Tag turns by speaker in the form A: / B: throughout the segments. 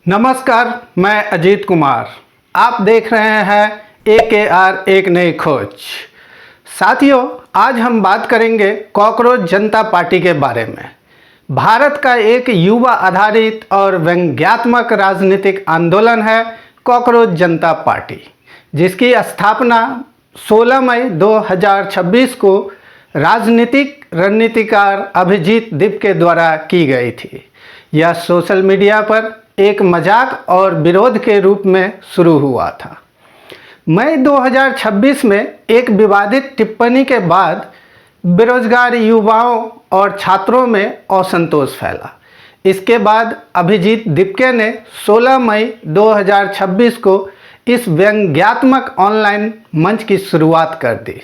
A: नमस्कार, मैं अजीत कुमार। आप देख रहे हैं AKR एक नई खोज। साथियों, आज हम बात करेंगे कॉकरोच जनता पार्टी के बारे में। भारत का एक युवा आधारित और व्यंग्यात्मक राजनीतिक आंदोलन है कॉकरोच जनता पार्टी, जिसकी स्थापना 16 मई 2026 को राजनीतिक रणनीतिकार अभिजीत दीपके द्वारा की गई थी। यह सोशल मीडिया पर एक मजाक और विरोध के रूप में शुरू हुआ था। मई 2026 में एक विवादित टिप्पणी के बाद बेरोजगार युवाओं और छात्रों में असंतोष फैला। इसके बाद अभिजीत दीपके ने 16 मई 2026 को इस व्यंग्यात्मक ऑनलाइन मंच की शुरुआत कर दी,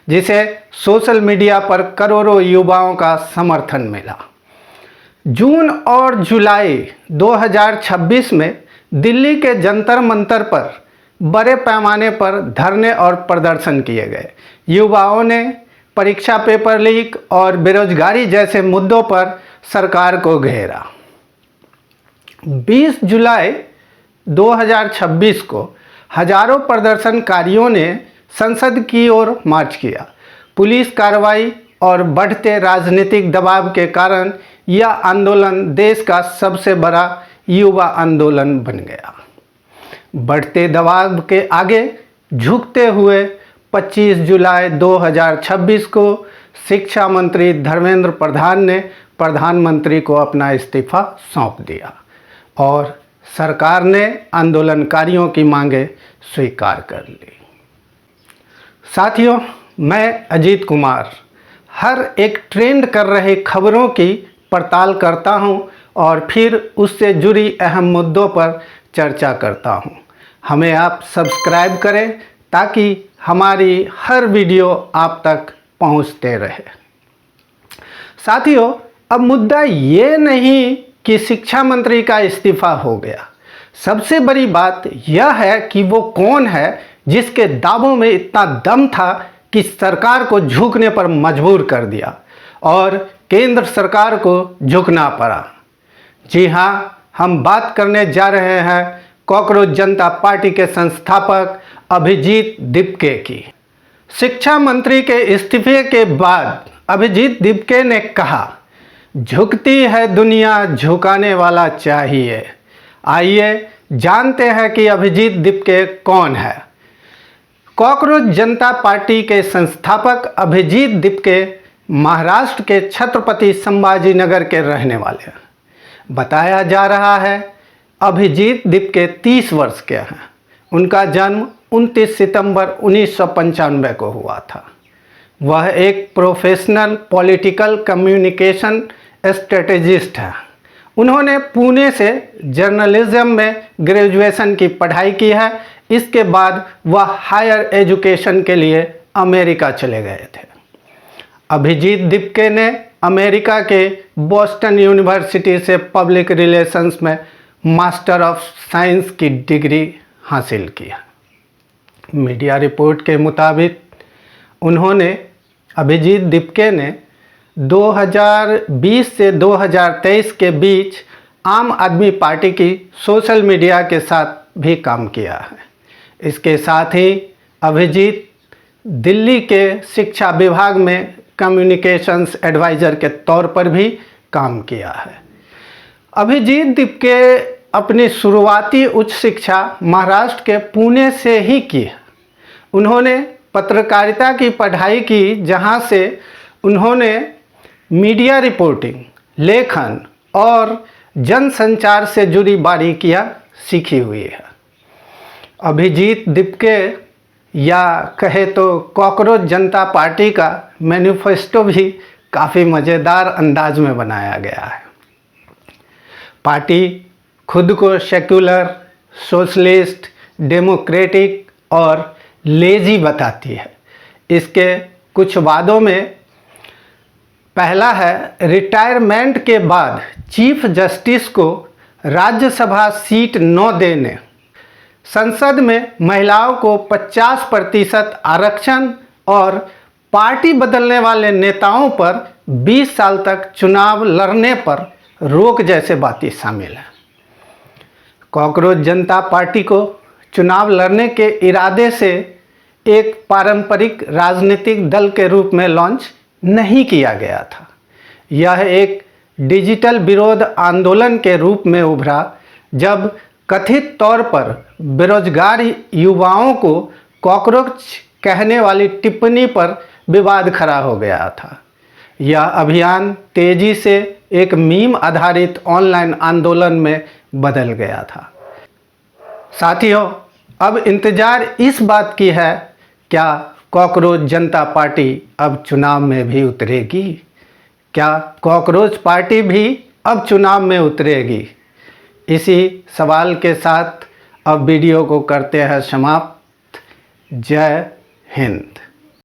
A: जिसे सोशल मीडिया पर करोड़ों युवाओं का समर्थन मिला। जून और जुलाई 2026 में दिल्ली के जंतर मंतर पर बड़े पैमाने पर धरने और प्रदर्शन किए गए। युवाओं ने परीक्षा पेपर लीक और बेरोजगारी जैसे मुद्दों पर सरकार को घेरा। 20 जुलाई 2026 को हजारों प्रदर्शनकारियों ने संसद की ओर मार्च किया। पुलिस कार्रवाई और बढ़ते राजनीतिक दबाव के कारण यह आंदोलन देश का सबसे बड़ा युवा आंदोलन बन गया। बढ़ते दबाव के आगे झुकते हुए 25 जुलाई 2026 को शिक्षा मंत्री धर्मेंद्र प्रधान ने प्रधानमंत्री को अपना इस्तीफा सौंप दिया और सरकार ने आंदोलनकारियों की मांगें स्वीकार कर ली। साथियों, मैं अजीत कुमार हर एक ट्रेंड कर रहे खबरों की पड़ताल करता हूं और फिर उससे जुड़ी अहम मुद्दों पर चर्चा करता हूं। हमें आप सब्सक्राइब करें ताकि हमारी हर वीडियो आप तक पहुंचते रहे। साथियों, अब मुद्दा ये नहीं कि शिक्षा मंत्री का इस्तीफा हो गया। सबसे बड़ी बात यह है कि वो कौन है जिसके दावों में इतना दम था कि सरकार को झुकने पर मजबूर कर दिया और केंद्र सरकार को झुकना पड़ा। जी हाँ, हम बात करने जा रहे हैं कॉकरोच जनता पार्टी के संस्थापक अभिजीत दीपके की। शिक्षा मंत्री के इस्तीफे के बाद अभिजीत दीपके ने कहा, झुकती है दुनिया, झुकाने वाला चाहिए। आइए जानते हैं कि अभिजीत दीपके कौन है। कॉकरोच जनता पार्टी के संस्थापक अभिजीत दीपके महाराष्ट्र के छत्रपति संभाजी नगर के रहने वाले हैं। बताया जा रहा है अभिजीत दीपके 30 वर्ष के हैं। उनका जन्म 29 सितंबर 1995 को हुआ था। वह एक प्रोफेशनल पॉलिटिकल कम्युनिकेशन स्ट्रेटेजिस्ट हैं। उन्होंने पुणे से जर्नलिज्म में ग्रेजुएशन की पढ़ाई की है। इसके बाद वह हायर एजुकेशन के लिए अमेरिका चले गए थे। अभिजीत दीपके ने अमेरिका के बोस्टन यूनिवर्सिटी से पब्लिक रिलेशंस में मास्टर ऑफ साइंस की डिग्री हासिल की है। मीडिया रिपोर्ट के मुताबिक अभिजीत दीपके ने 2020 से 2023 के बीच आम आदमी पार्टी की सोशल मीडिया के साथ भी काम किया है। इसके साथ ही अभिजीत दिल्ली के शिक्षा विभाग में कम्युनिकेशंस एडवाइज़र के तौर पर भी काम किया है। अभिजीत दीपके अपनी शुरुआती उच्च शिक्षा महाराष्ट्र के पुणे से ही की है। उन्होंने पत्रकारिता की पढ़ाई की, जहां से उन्होंने मीडिया रिपोर्टिंग, लेखन और जनसंचार से जुड़ी बारीकियां सीखी हुई है। अभिजीत दीपके या कहे तो कॉकरोच जनता पार्टी का मैनिफेस्टो भी काफ़ी मज़ेदार अंदाज में बनाया गया है। पार्टी खुद को सेक्युलर, सोशलिस्ट, डेमोक्रेटिक और लेजी बताती है। इसके कुछ वादों में पहला है, रिटायरमेंट के बाद चीफ जस्टिस को राज्यसभा सीट न देने, संसद में महिलाओं को 50% आरक्षण और पार्टी बदलने वाले नेताओं पर 20 साल तक चुनाव लड़ने पर रोक जैसे बातें शामिल हैं। कॉकरोच जनता पार्टी को चुनाव लड़ने के इरादे से एक पारंपरिक राजनीतिक दल के रूप में लॉन्च नहीं किया गया था। यह एक डिजिटल विरोध आंदोलन के रूप में उभरा जब कथित तौर पर बेरोजगार युवाओं को कॉकरोच कहने वाली टिप्पणी पर विवाद खड़ा हो गया था। यह अभियान तेजी से एक मीम आधारित ऑनलाइन आंदोलन में बदल गया था। साथियों, अब इंतजार इस बात की है, क्या कॉकरोच जनता पार्टी अब चुनाव में भी उतरेगी? क्या कॉकरोच पार्टी भी अब चुनाव में उतरेगी? इसी सवाल के साथ अब वीडियो को करते हैं समाप्त। जय हिंद।